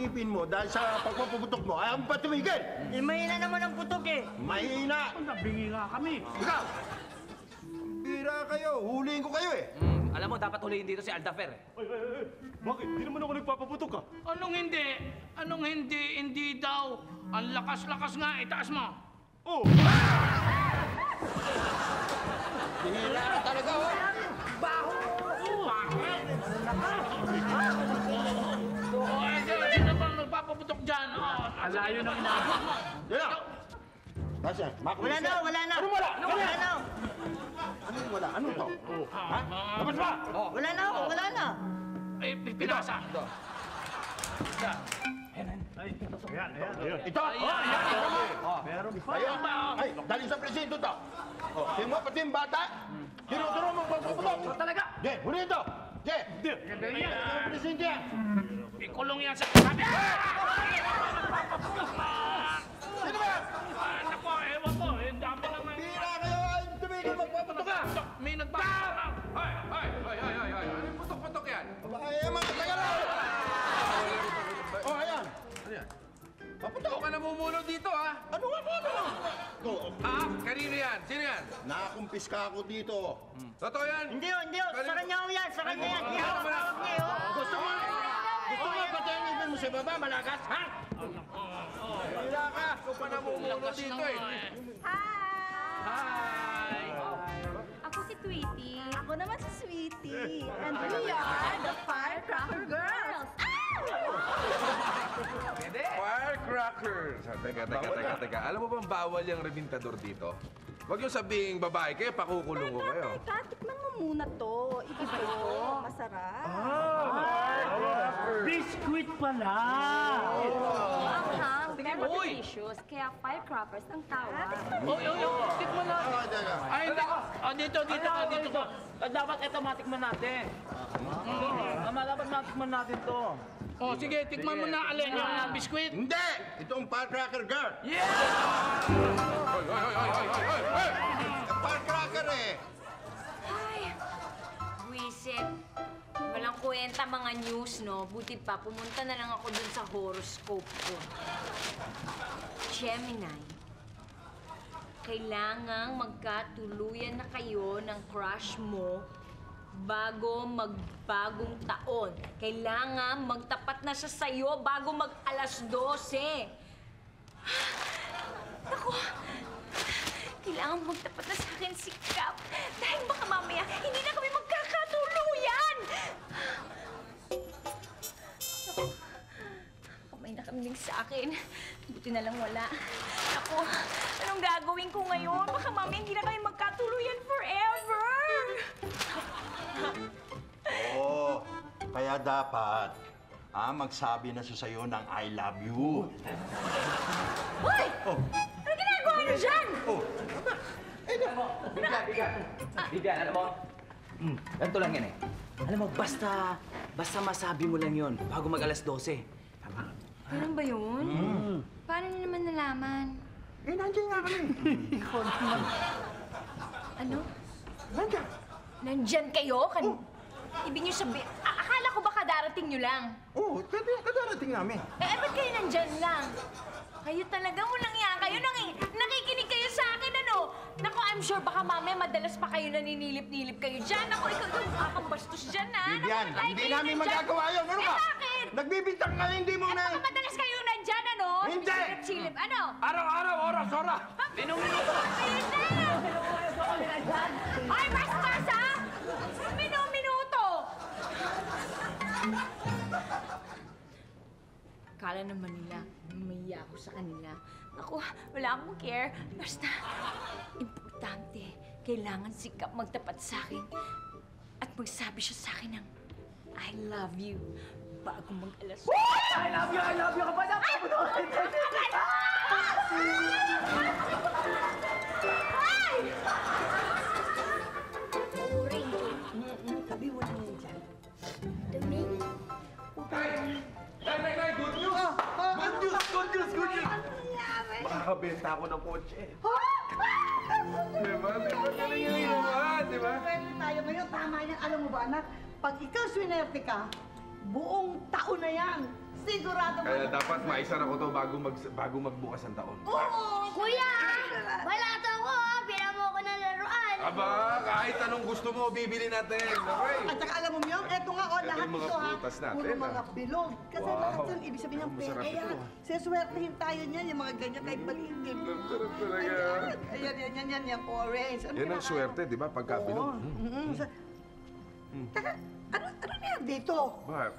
ngipin mo dahil sa pagpapaputok mo, ayaw mo pa tumigil. Eh, mahina naman ang putok eh. Mahina. Nabingi nga kami. Ikaw! Bira kayo, huliin ko kayo eh. Alam mo, dapat huliin dito si Aldafer eh. Ay. Bakit? Di naman ako nagpapaputok ka. Anong hindi? Anong hindi? Hindi daw. Ang lakas-lakas nga, itaas mo. Oh! Tinira ka talaga, oh. Sino bang nagpapaputok dyan? Alayo ng inabot mo. Yan na. Kasi, Wala na, wala na. Ano wala? Wala na. Ano wala? Ano to? Ha? Labas ba? Wala na, wala na. Eh, pinasa. Ayan. Ito! Meron pa. Ayun! Ay, dali sa presinto to. Oh, tingnan mo, pati yung bata. Tinuturo mo pagpaputok. Talaga? Je, huli ito! Je! Tingnan mo, presinto yan. Ikulong yan sa sabi. Sino ba? Naku, ewan ko. Ang dami lang na. Bira kayo! Ay, tumigil magpaputok ka! May nagpapaputok. Ay! Ano yung putok-putok yan? Ay, mga tagalaw! Oh, ayan! Paputok ka namumuno dito, ha? Ano nga ba? Ah, kanino yan? Sino yan? Nakakumpiska ako dito. Totoo yan? Hindi yun, hindi yun. Sa kanya ho yan, sa kanya yan. Ihawak-hawak niya yun. Gusto mo pati ang ibig mo sa baba, malakas, ha? Wala ka! Ikaw pa namumuno dito, eh. Hi! Ako si Tweety. Ako naman si Sweetie. And we are the Firecracker Girls. Firecrackers! Teka. Alam mo bang bawal yung rebintador dito? Huwag yung sabihing babae kayo, pakukulong ko kayo. Teka, tikman mo muna to. Iba ito. Masarap. Biscuit pala. Anghang, pero delicious. Kaya firecrackers ang tawag. Tikman natin. Ay, hindi. Dito ka. Dapat ito matikman natin. Dapat matikman natin to. Oh, sige, tikman mo na alin yung biskwit. Hindi! Itong firecracker girl. Hoy! Firecracker eh. Ay, wisit. Walang kwenta mga news, no? Buti pa, pumunta na lang ako dun sa horoscope ko. Gemini, kailangang magkatuluyan na kayo ng crush mo bago magbagong taon. Kailangan magtapat na siya sa'yo bago mag-alas 12. Naku, kailangan magtapat na sa akin si Cap. Dahil baka mamaya, hindi na kami magkakatuluyan! Naku, kamay na kami sa akin. Buti na lang wala. Naku, anong gagawin ko ngayon? Baka mamaya hindi na kami magkatuluyan forever! Oo, kaya dapat magsabi na siya sa'yo ng I love you. Hoy! Ano ginagawa niyo dyan? Bibian, alam mo? Ganito lang yan eh. Alam mo, basta masabi mo lang yun bago mag-alas 12. Tama? Ganun ba yun? Paano niyo naman nalaman? Eh, nandiyan nga kami. Ano? Nandiyan. Nandyan kayo? Ibig niyo sabihin, akala ko ba kadarating niyo lang? Oo, kadarating namin. Ba't kayo nandyan lang? Kayo talagang walang yan. Kayo nakikinig kayo sa akin, ano? Naku, I'm sure baka mamaya madalas pa kayo naninilip-nilip kayo dyan. Naku, ikaw kakambastos dyan, ha? Bibian, Naku, hindi kayo namin nandyan. magagawa yun. Ano ba? Bakit? Nagbibintang ka, hindi mo na... Baka madalas kayo nandyan, ano? Hindi! Silip-silip, ano? Araw-araw, oras! Ayun na! Ay, bastos, ha? Minuto! Akala naman nila, maiya ako sa kanila. Ako, wala akong care. Basta, importante, kailangan sikap magtapat sa akin. At magsabi siya sa akin ng, I love you, bago mag-alas. I love you ka pa na! Ay! Uring. Tabi mo lang yan dyan. Dumi. Nay! Good news! Good news! Makakabenta ako ng kotse. Diba? Diba? Pwede tayo ngayon, tama yan. Alam mo ba, anak? Pag ikaw swinerte ka, buong taon na yan. Sigurado ko. Kaya dapat maisara ko to bago magbukas ang taon. Oo! Kuya! Wala to ako ha! Bira mo ako ng laruan! Aba, kahit anong gusto mo, bibili natin. Okay? At saka alam mo, Myong, eto nga, oh, Eto lahat yung mga ito, ha? prutas natin, Puro mga ah. bilog. Kasi Wow. lahat yun, ibig sabihin ng pera. Masarap Kaya, ito, seswertehin tayo niyan, yung mga ganyan kahit maliit. Sarap talaga. Ayan, yan, orange. Ano Yan ang kinakain? swerte, di ba? Pagka Oo. bilog. Teka, ano na yan dito? Bakit?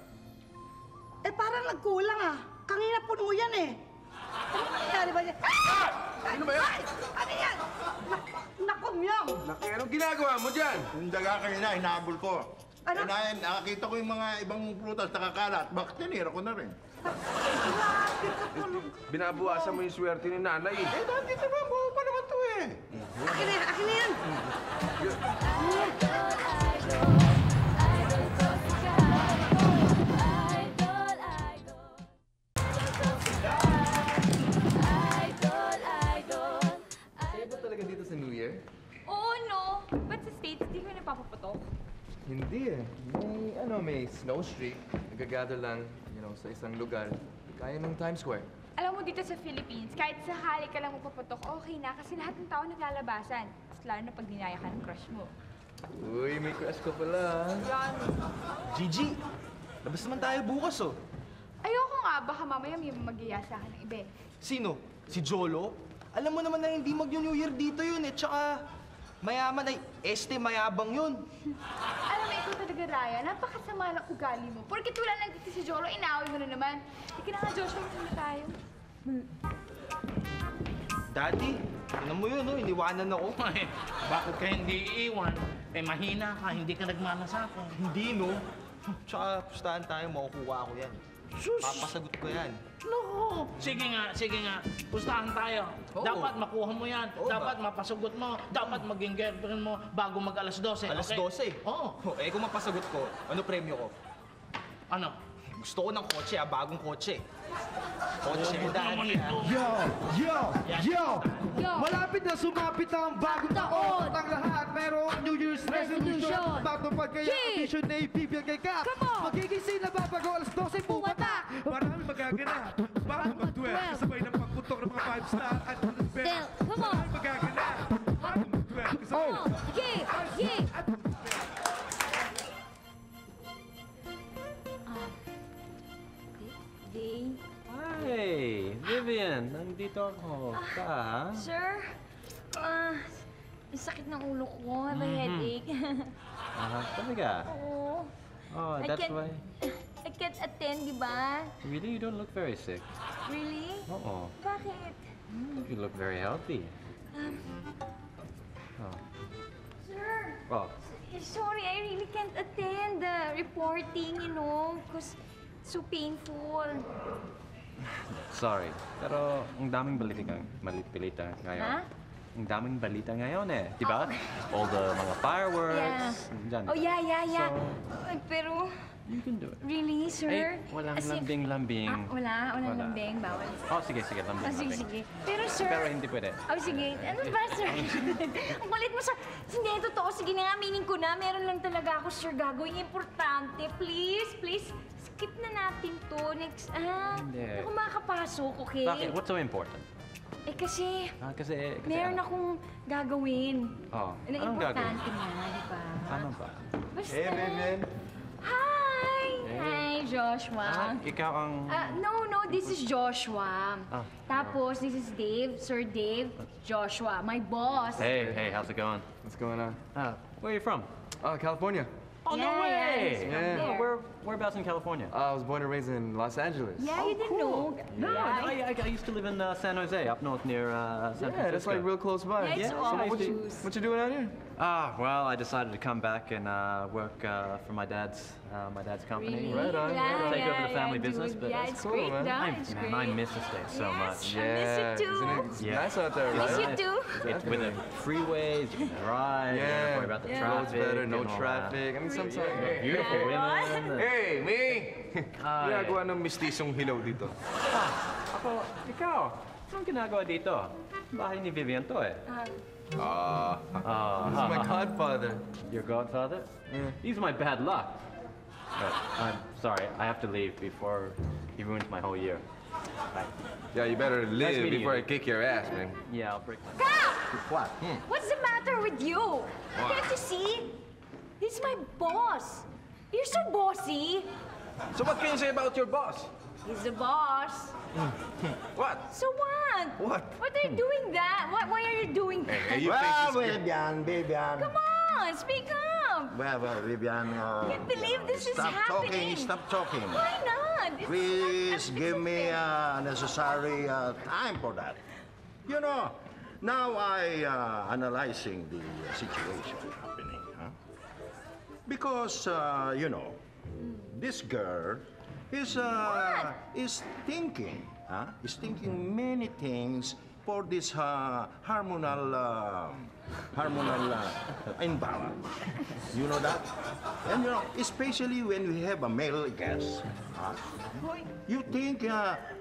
Eh, parang nagkulang, ah. Kanina puno yan, eh. Ano nangyari ba yan? Ah! Ano ba yan? Ay! Ano yan? Naku, Myong! Laki, anong ginagawa mo dyan? Yung daga kanina, hinabol ko. Ano? Nakakita ko yung mga ibang prutas nakakalat. Bakit tinira ko na rin? Grabe ka tulong. Binabuwasan mo yung swerte ni nanay. Eh, dati naman, buo pa naman to eh. Akin na yan, akin na yan. Kayo ba talaga dito sa New Year? Oo, no. Ba't sa States, di ko napapaputok? Hindi eh. May snow streak. Nagagather lang, sa isang lugar. Kaya ng Times Square. Alam mo, dito sa Philippines, kahit sakali ka lang magpaputok, okay na kasi lahat ng tao naglalabasan. Mas lalo na pag dinaya ka ng crush mo. Uy, may crush ka pala. Yan. Gigi, labas naman tayo bukas, oh. Ayoko nga, baka mamaya may magyaya sa akin ng iba eh. Sino? Si Jolo? Alam mo naman na hindi mag-New Year dito yun, eh. Tsaka, mayaman ay mayabang yun. Alam mo, ikaw talaga, Raya, napakasama ng ugali mo. Porkit wala lang dito si Jolo, inaaway mo na naman. Hindi na nga, Joshua, muna tayo. Daddy, tingnan mo yun, oh. Iniwanan ako. Ay, bakit ka hindi iiwan? Eh, mahina ka, hindi ka nagmana sa akin. Hindi, no? Tsaka, pustahan tayo, makukuha ako yan. Sus! Papasagot ko yan. Naku! Sige nga. Pustahan tayo. Oo. Dapat makuha mo yan. Oo, Dapat mapasugot mo. Dapat maging girlfriend mo bago mag alas 12. Alas okay? 12? Oo. Oh, eh, kung mapasagot ko, ano premyo ko? Ano? Gusto ko ng kotse, bagong kotse. Kotse, Oo, naman daddy, ito. Yo! Yo! Malapit na sumapit ang bagong taon. Ang lahat merong New Year's resolution. Matupad kaya ang vision na ibibigay ka. Magigising na babago alas 12 bumata. Marami magaganap. Bago mag-12, kasabay ng pagputok ng mga 5-star at bell. Del, come on. Marami magaganap. Bago mag-12, kasabay ng Dave? Hey, Vivian, nandito ako. Ka, Sir? Ang sakit ng ulo ko. I have a headache. talaga? Oo. Oh, I that's can't- why. I can't attend, di ba? Really, you don't look very sick. Really? Oo. Bakit? You look very healthy. Oh. Sir, Oh, sorry, I really can't attend the reporting, because it's so painful. sorry. Pero ang daming balita ngayon. Ha? Ang daming balita ngayon eh. Di ba? All the mga fireworks. Dyan, Oh, di ba? yeah. So, Ay, pero, you can do it. really, sir? Eh, walang As in- lambing-lambing. Walang Wala. lambing, bawal. Oh, sige, lambing. Sige. Pero, sir... Pero hindi pwede. Oh, sige. Ano ba, sir? Ang kulit mo, sir. Hindi, totoo. Sige na nga, meaning ko na. Meron lang talaga ako, sir, gagawin importante. Please. Skip na natin to. Next, Hindi. Ako makakapasok, okay? Bakit? What's so important? Eh, kasi Kasi meron ano? akong gagawin. Oh, Na anong gagawin? importante nga, di ba? Ano ba? Basta. Hey, Vivian. Hi! Hey. Hi, Joshua. Ikaw ang... No, this is Joshua. Ah, Tapos, this is Dave, Sir Dave, Joshua, my boss. Hey, how's it going? What's going on? Where are you from? California. Oh, no Yeah, way! he's from there. Whereabouts in California? I was born and raised in Los Angeles. Yeah, you didn't know. No, Yeah, I used to live in San Jose, up north near San Francisco. Yeah, that's like real close by. Yeah, it's Yeah, all so what you juice. what you doing out here? Well, I decided to come back and work for my dad's company. Really? Right on, Yeah, right on. Take over the family dude. business, but yeah, that's it's cool, great, man. no? It's great. I miss the States so much. I miss you too. Isn't it Yeah. nice out there, Miss right? you too. It's with the freeways, you can drive, you don't have to worry about the Yeah. traffic. Roads better, no and all traffic. I mean, sometimes. that. Beautiful women. Hey, me! Hi. Ginagawa ng mistisong hilaw dito. Ako, ikaw, anong ginagawa dito? Bahay ni Vivian to eh. This is my godfather. Your godfather? He's my bad luck. But I'm sorry, I have to leave before He ruined my whole year. Bye. Yeah, you better live meeting before I you. kick your ass, man. Yeah, I'll break my... Kap! What? What's the matter with you? What? Can't you see? He's my boss. You're so bossy. So what can you say about your boss? He's the boss. What? So what? What? What are you doing that? Why are you doing that? Hey, you Well, face Vivian. Come on, speak up. Well, Vivian. Can't believe this is happening. Stop talking. Why not? This Please is give me necessary time for that. You know, now I analyzing the situation happening, huh? Because you know, this girl is thinking, huh? Is thinking many things for this hormonal imbalance. You know that? And you know, especially when we have a male guest, huh? You think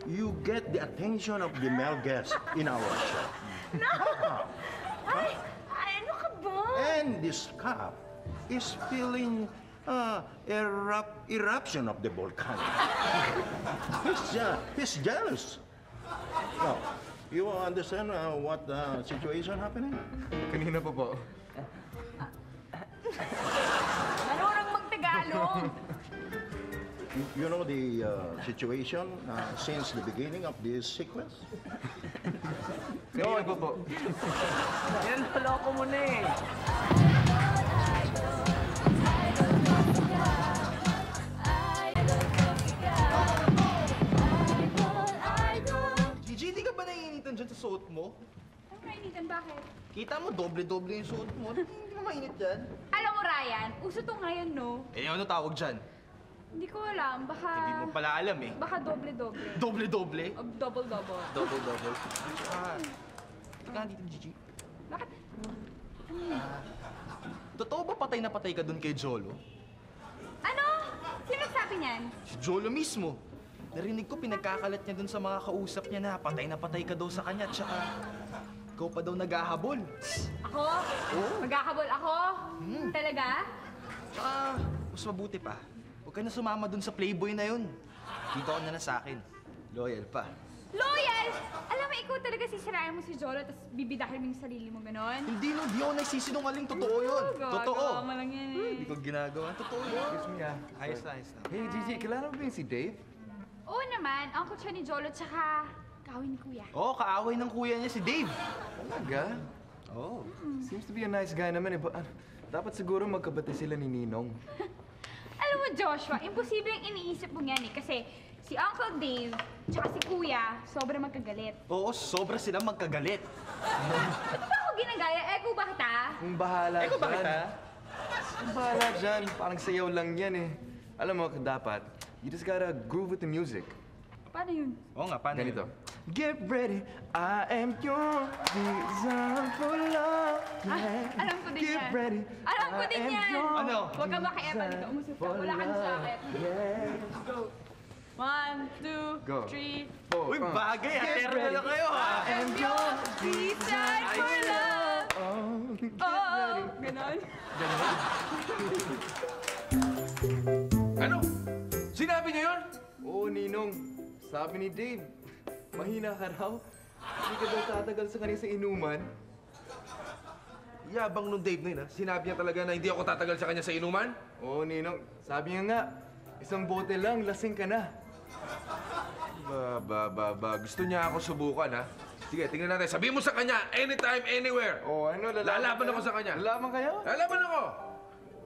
you get the attention of the male guest in our show. No! Ay, ano ka ba? And this cup is feeling eruption of the volcano. He's jealous. Now, you understand what the situation happening? Kanina pa po. Marunong mag-Tagalog. You know the situation since the beginning of this sequence? Kanina pa po. Yan, loko mo na eh. Gigi, di ka ba naiinitan dyan sa suot mo? Ang kainitan, bakit? Kita mo, doble-doble yung suot mo. Hindi ka mainit dyan. Alam mo, Ryan, uso to ngayon, no? Eh, ano tawag dyan? Hindi ko alam, baka... Hindi mo pala alam eh. Baka doble-doble. Doble-doble? O double-double. Double-double. Teka, dito, Gigi. Bakit? Totoo ba patay na patay ka dun kay Jolo? Ano? Sino nagsabi niyan? Si Jolo mismo. Narinig ko pinagkakalat niya dun sa mga kausap niya na patay ka daw sa kanya. Tsaka, ikaw pa daw naghahabol. Ako? Magkakabol ako? Talaga? Tsaka, mas mabuti pa. Huwag ka na sumama dun sa playboy na yun. Dito ka na sa akin. Loyal pa. Loyal! Alam mo, ikaw talaga sisirayan mo si Jolo tapos bibidahin mo yung sarili mo, ganon? Hindi no, di ako nagsisinungaling. Totoo yun. Totoo. Gagawa mo lang yan eh. Hindi ko ginagawa. Totoo yun. Excuse me, ah. Ayos na, ayos na. Hey, Gigi, kilala mo ba yung si Dave? Oo naman, uncle siya ni Jolo tsaka kawin ni Kuya. Oo, kaaway ng kuya niya si Dave. Talaga? Oo. Seems to be a nice guy naman eh. Dapat siguro magkabati sila ni Ninong. Alam mo, Joshua, imposible yung iniisip mo yan eh. Kasi si Uncle Dave tsaka si Kuya, sobrang magkagalit. Oo, sobra sila magkagalit. Ba't ba ako ginagaya? Echo ba kita? Kung bahala Ikaw ba kita? Kung bahala dyan. Parang sayaw lang yan eh. Alam mo, dapat, you just gotta groove with the music. Paano yun? Oo nga, paano Ganito. yun? Get ready, I am your design for love. Alam ko din Get yan. ready, Alam ko din I am yan. your Ano? Huwag ka makiapan dito. Umusap ka. Wala ka sa akin. Let's go. 1, 2, Go. 3. 4, Uy, bagay. Atero na lang kayo, ha? I am your design for love. Oh, ganon. Ano? Sinabi niyo yun? Oo, Ninong. Sabi ni Dave, mahina ka raw. Hindi ka daw tatagal sa kanya sa inuman. Yabang nung Dave na yun, ha? Sinabi niya talaga na hindi ako tatagal sa kanya sa inuman? Oo, Ninong. Sabi niya nga, isang bote lang, lasing ka na. Gusto niya ako subukan, ha? Sige, tingnan natin. Sabihin mo sa kanya, anytime, anywhere. Oh, ano, Lalaban ako sa kanya. Lalaban kayo? Lalaban ako!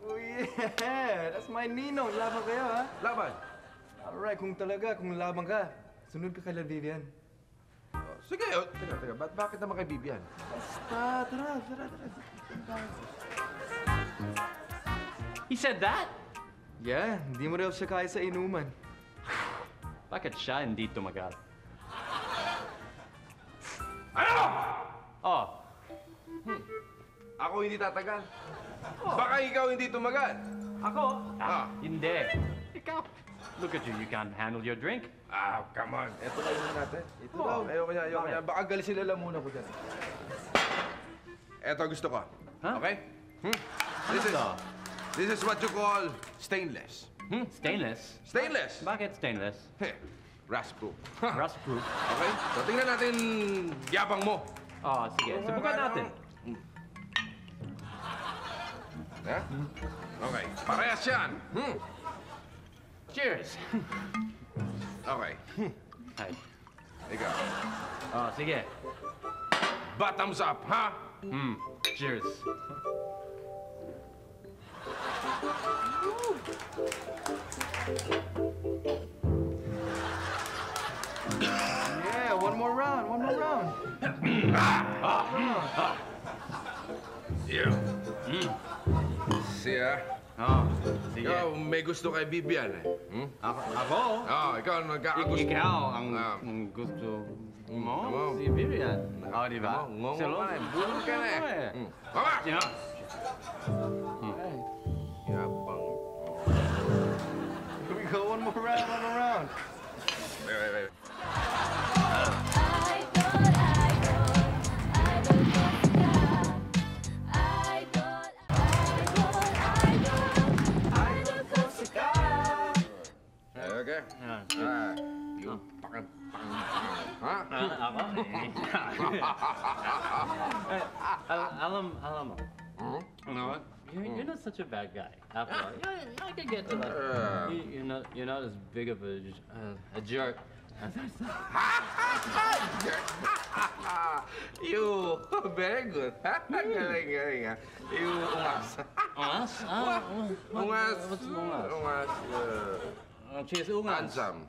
Oh, yeah! That's my Ninong. Laban kayo, ha? Laban. Alright, kung laban ka, sunod ka kay Vivian. Sige, teka. Bakit naman kay Vivian? Tara. He said that? Yeah, hindi mo raw siya kaya sa inuman. Bakit siya hindi tumagal? Ano? Oh, Ako hindi tatagal. Baka ikaw hindi tumagal. ako? Ah. Hindi. Ikaw. Look at you, you can't handle your drink. Ah, come on. Ito na yun natin. Ito daw. Ayoko niya. Baka galisin lang muna ko dyan. Ito gusto ko. Huh? Okay? This is what you call stainless. Stainless? Stainless. Bakit stainless? Heh. Rust-proof. Rust-proof. Okay? So, tingnan natin yabang mo. Oh, sige. Subukan natin. Ha? Okay. Parehas yan. Cheers! Okay. Hi. Ikaw. Oh, sige. Bottoms up, ha? Cheers. Yeah, one more round, one more round. Yeah. Siya. Oh, sige. Ikaw, may gusto kay Bibian eh. Ako? Ikaw nagkakagusto. Ikaw ang gusto mo? Si Vivian. Oh, di ba? Ngongo ka na eh. Bulong ka na eh. Mama! Yeah. Yabang. Here we go, one more round, one more round. Wait. Okay. Yung ha? Ako? Alam mo. You know what? You're not such a bad guy. After all, I can get to that. You're not as big of a jerk as I thought. You, very good. Galing ha. You, ungas. Ungas? Ungas. What's ungas? Ungas. Cheers, ungas. Handsome.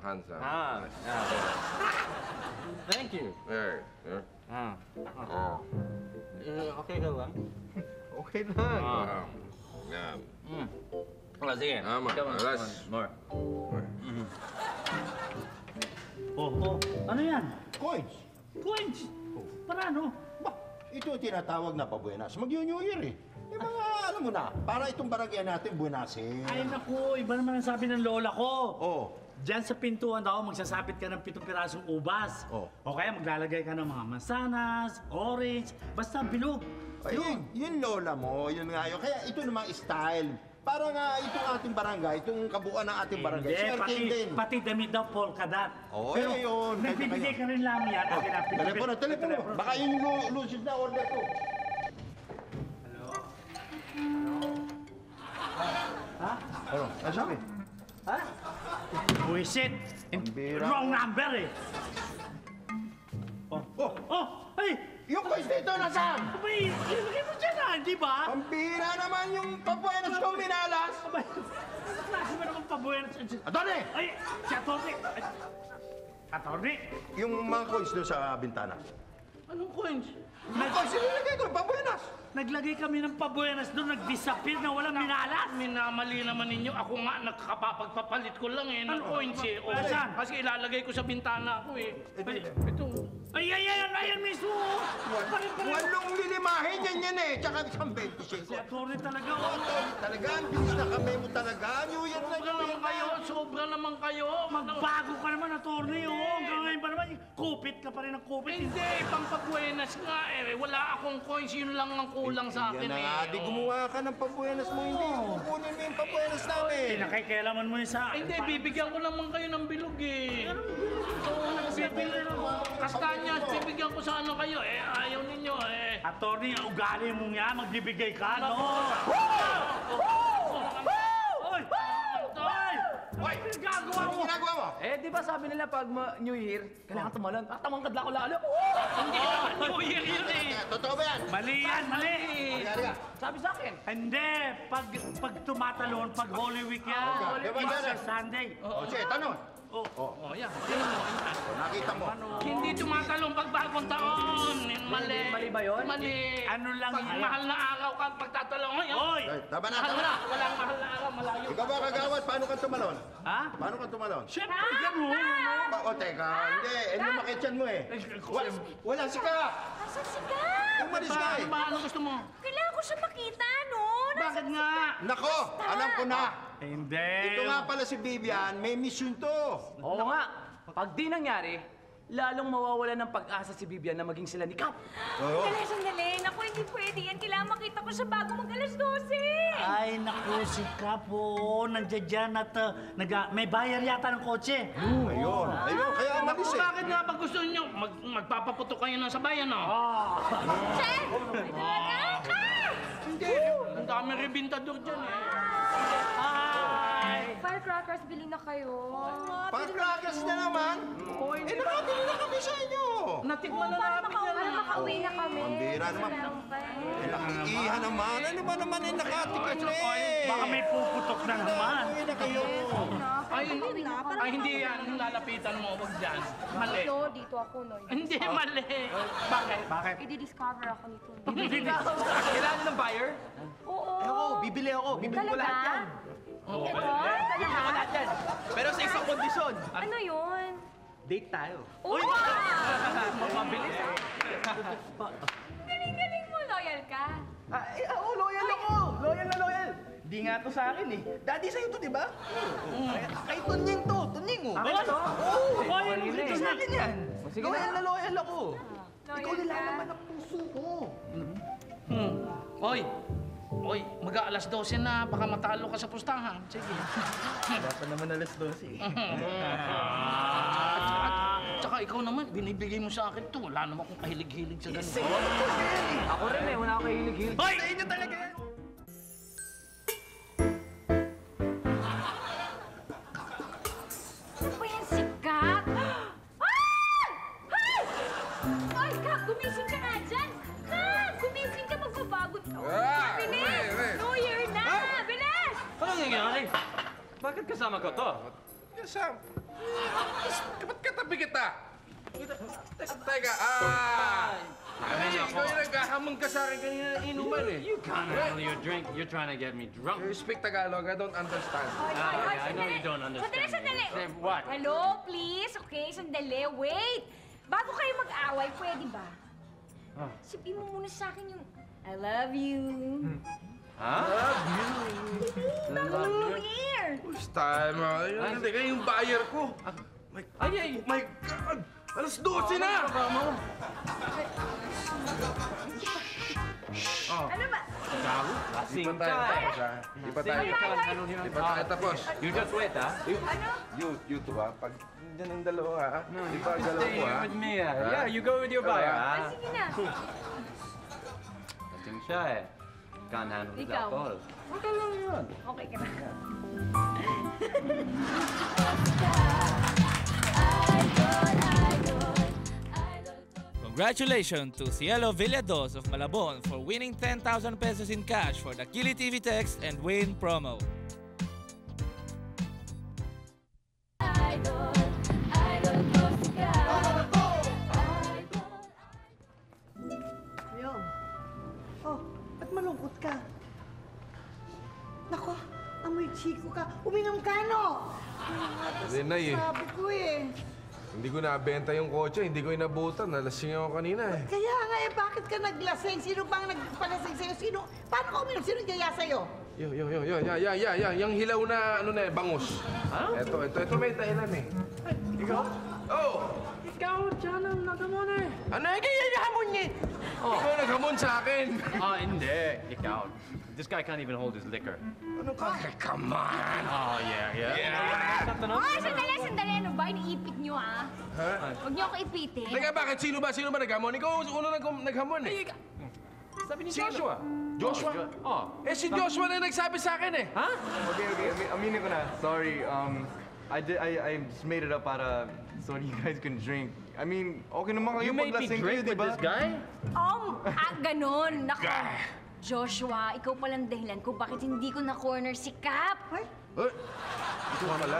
Thank you. Yeah. Okay ka lang? Okay lang. Yeah. Oh, sige. Tama. Alas. More. Ano yan? Coins. Coins. Para ano? Ba, ito yung tinatawag na pabuenas. Mag-New Year eh. Yung mga, alam mo na, para itong barangay natin, buenasin. Ay naku, iba naman ang sabi ng lola ko. Oh. Diyan sa pintuan daw, magsasapit ka ng 7 pirasong ubas. Oh. O kaya maglalagay ka ng mga mansanas, orange, basta bilog. Ayun, yun lola mo, yun nga yun. Kaya ito namang style. Para nga itong ating barangay, itong kabuuan ng ating barangay. Swerte din. Pati damit daw polka dot. Oo, Pero yun. nagbibigay ka rin lang yan. Telepono. Baka yun yung lucis na order ko. Ha? Ano? Ano sabi? Ha? Buisit. Pambira. Wrong number eh. Ay! Yung coins dito, nasaan? Abay, ilagay mo dyan ah, di ba? Pambira naman yung pabuenas ko minalas. Abay, ano klase ba naman pabuenas? Atty! Ay, si Atty. Atty. Yung mga coins doon sa bintana. Anong coins? Yung coins nilagay ko, pabuenas. Naglagay kami ng pabuenas doon, nag-disappear na walang minalas. Minamali naman ninyo. Ako nga, nagkapapagpapalit ko lang eh. Ng Ano? coins eh. Oo. Saan? Kasi ilalagay ko sa bintana ko eh. Ito. Ayan mismo. Walong lilimahin yan eh. Tsaka isang 25. Si Atty. talaga. Talaga, ang bilis na kami mo talaga. New Year na Sobra naman kayo. Sobra naman kayo. Magbago ka naman, Atty. Hanggang ngayon pa naman, kupit ka pa rin ng kupit. Hindi, pampabuenas nga eh. Wala akong coins. Yun lang ang kulang sa akin Yan na eh. nga, di gumawa ka ng pabuenas mo. Hindi kukunin mo yung pabuenas namin. Pinakaikialaman mo yun sa... Hindi, bibigyan ko naman kayo ng bilog eh. Kastanyas, bibigyan ko sa ano kayo eh. Ayaw ninyo eh. Atty, ang ugali mo nga, magbibigay ka, no? Oy! Ano ginagawa mo? Ginagawa mo? Eh, di ba sabi nila pag New Year, kailangan tumalon. Tamang kadla ko lalo. Hindi naman New Year yun eh. Totoo ba yan? Mali yan, mali! Halika. Sabi sa akin. Hindi, pag tumatalon, pag Holy Week yan, Easter Sunday. O, sige, tanong. Oh, yan. Tingnan mo. O, nakita mo. Hindi tumatalong pag bagong taon. Mali. Mali ba yun? Mali. Ano lang Pag yan? mahal na araw ka, pagtatalong ngayon. Oy! Tama na, Mahal tama na. na. Walang mahal na araw, malayo. Ikaw ba kagawad? Paano ka tumalon? Ha? Paano ka tumalon? Siyempre, ganun, ano? O, teka. Hindi. Lumakit yan mo eh. Wala si Ka. Asan si Gab? Umalis ka eh. Ano gusto mo? Kailangan ko siya makita, no? Bakit nga? Nako, alam ko na. Hindi. Ito nga pala si Vivian, may mission to. Oo nga. Pag di nangyari, lalong mawawala ng pag-asa si Vivian na maging sila ni Cap. Sandali, sandali. Naku, hindi pwede yan. Kailangan makita ko siya bago mag-alas 12. Ay, naku, si Kapo. Nandiyan dyan at may bayar yata ng kotse. Ayun. Kaya umalis eh. Bakit nga ba gusto niyo magpapaputok kayo ng sabayan, no? Che! Hindi. Ang dami rebintador dyan, eh. Firecrackers, bili na kayo. Pagkakas na naman. Nakabili na kami sa inyo. Natikman na namin yan. Para makauwi na kami. Pambira naman. Nakiiha naman. Ano ba naman eh, nakatikim na eh. Baka may puputok na naman. Uwi na kayo. Ay, hindi yan. Lalapitan mo. Huwag dyan. Mali. Dito ako, no? Hindi, mali. Bakit? Bakit? I-discover ako nito. Kailangan ng buyer? Oo. Bibili ako. Bibili ko lahat yan. Ito? Bibili ko lahat yan. Pero sa isang kondisyon. Ano yun? Date tayo. Uy! Mabilis ah. Galing-galing mo, loyal ka. Oo, loyal ako. Loyal na loyal. Di nga to sa akin eh. Daddy sa'yo to, di ba? Kay Tunying to. Tunying oh. Akin to? Oo. Ito Sa akin yan. Loyal na loyal ako. Loyal Ikaw nila ka. naman ang puso ko. Oy, mag-aalas 12 na. Baka matalo ka sa pustahan. Sige. Wala pa naman alas 12 eh. Tsaka ikaw naman, binibigay mo sa akin to. Wala naman akong kahilig-hilig sa ganun. Ako rin eh. Wala akong kahilig-hilig. Hoy! Sa inyo talaga yan. Ano ba yan si Kap? Ay! Ay, Kap! Gumising ka nga dyan! Kap! Gumising ka! Magbabago na! Bilis! New Year na! Bilis! Ano nangyayari? Bakit kasama ko to? Kasam. Ba't katabi kita? Teka, ikaw yung naghahamon ka sa akin kanina ng inuman eh. You can't handle your drink. You're trying to get me drunk. You speak Tagalog, I don't understand. I know you don't understand. Sandali! Say what? Hello, please? Okay, sandali. Wait! Bago kayo mag-away, pwede ba? Sabihin mo muna sa akin yung I love you. Bago New Year! Style mo. Hindi kayo yung buyer ko. Ay! Oh my God! Alas 12 na! Ano ba? Lasing Di pa tayo tapos, ha? Di pa tayo. Di pa tayo tapos. You just wait, ha? You two, ha? Pag dyan ang dalawa, ha? Di pa galaw Stay ko, ha? here with me, Yeah, you go with your buyer, ha? Sige na. Lasing siya, eh. Can't handle the Ikaw. alcohol. Okay lang yun. Okay ka na. Congratulations to Cielo Villados of Malabon for winning 10,000 pesos in cash for the Kili TV text and win promo. Ayun. Oh, ba't malungkot ka? Nako, amoy chiko ka. Uminom ka, no? Hindi, Nay, eh. Sabi ko eh. Hindi ko nabenta yung kotse, hindi ko inabutan. Nalasing ako kanina, eh. Kaya nga eh, bakit ka naglaseng? Sino bang nagpalaseng sa'yo? Sino? Paano ka uminom? Sino gaya sa'yo? Yung hilaw na, ano na, bangus. Ito may dahilan, eh. Ikaw? Oh! Ikaw, dyan ang nagamon, eh. Ano yung kaya nahamon niya? Ikaw naghamon sa akin. Hindi. Ikaw. This guy can't even hold his liquor. Ano ka? Come on! Oh, yeah. Ay, sandali. Ano ba? Iniipit niyo, ah. Huwag niyo ako ipitin. Teka, bakit? Sino ba naghamon? Ikaw ang una naghamon, eh. Sabi ni Sino? Joshua. Joshua? Oh. Eh, si Joshua na nagsabi sa akin, eh. Ha? Okay. Aminin ko na. Sorry. I just made it up so you guys can drink. I mean, okay naman kayo You made me paglasing drink kayo, with diba? this guy? Ganon. Nako. Joshua, ikaw palang dahilan ko bakit hindi ko na-corner si Cap. Ay,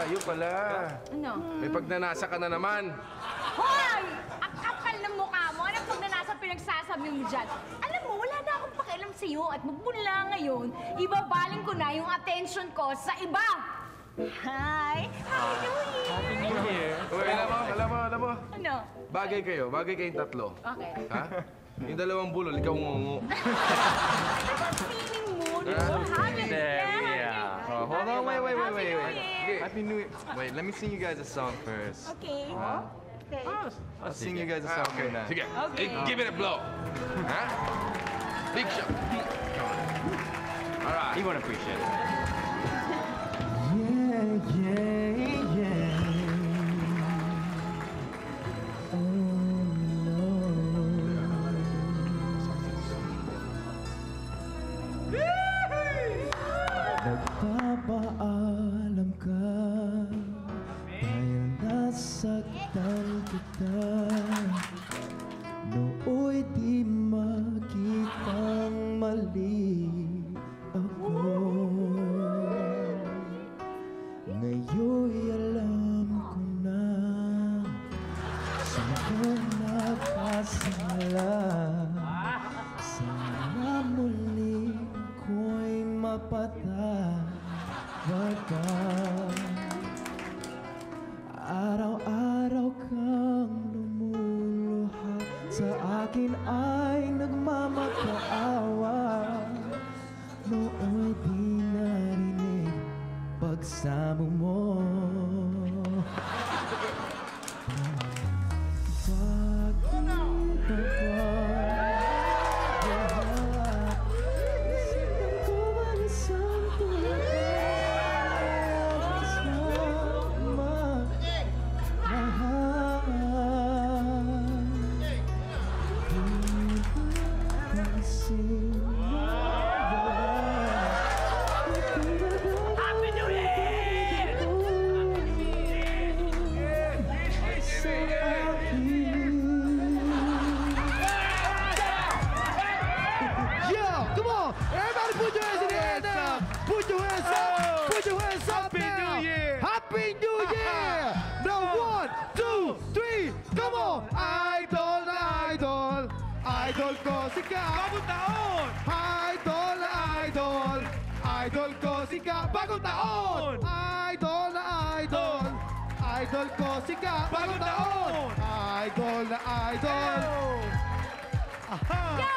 yun pala. Ano? May pagnanasa ka na naman. Hoy! Ang kapal ng mukha mo. Anong pagnanasa pinagsasabi mo dyan? Alam mo, wala na akong pakialam sa'yo at magmula ngayon, ibabaling ko na yung attention ko sa iba. Hi! Happy New Year! Happy New Year. Uy, alam mo. Ano? Bagay kayong tatlo. Okay. Ha? Yung dalawang bulol, ikaw ngungu. Feeling mo, di ba? Happy Yeah. Oh, hold on, wait. Happy New Year. Happy New Year. Wait, let me sing you guys a song first. Okay. Okay. I'll sing you guys a song Okay, muna. sige. Give it a blow. Ha? Big shot. All right. He won't appreciate it. Nagpapaalam ka dahil nasaktan kita. Nooy di makitang mali ako. Ngayon'y alam ko na saan ko nagkasala. Sana muli ko'y mapatawad ka. Araw-araw kang lumuluha, sa akin ay nagmamakaawa. Nooy di narinig pagsamo mo. Idol ko sikat! Bagong taon! Idol na idol! Idol ko sikat! Bagong taon! Idol na idol! Idol ko sikat! Bagong taon! Idol na idol! Yo!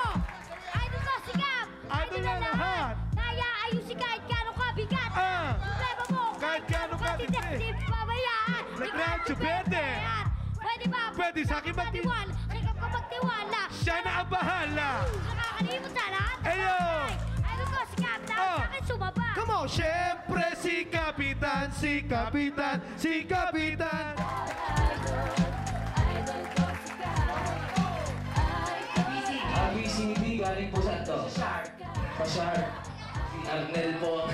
Idol ko sikat! Idol na lahat! Kaya ayusin kahit gano'ng kabigat! Problema mo! Kahit gano'ng katindi! Di pabayaan! Nag-rancho pwede! Pwede ba? Pwede sa akin magtiwala! Kaya ka magtiwala! Siya na ang bahala! Nakakalimot sa lahat! Ayo! Idol ko sikat! Dahil sa akin sumaba! Come on! Siyempre si Kapitan, si Kapitan, si Kapitan! ABCD galing po sa ito. Pa-Shark. Si Arnel po.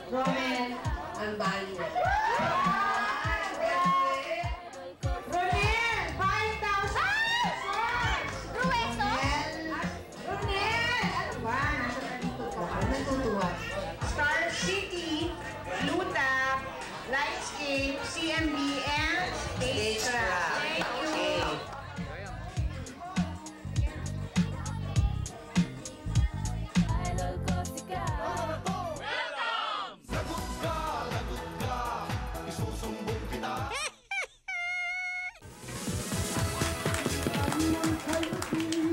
Roman, ang bali. Romel, 5,000! Rueso? Romel! Ano ba? Nasa ka dito ka? Ano natutuwa? Star City, Luta, Lightscape, CMB, and Stage Club. Thank you.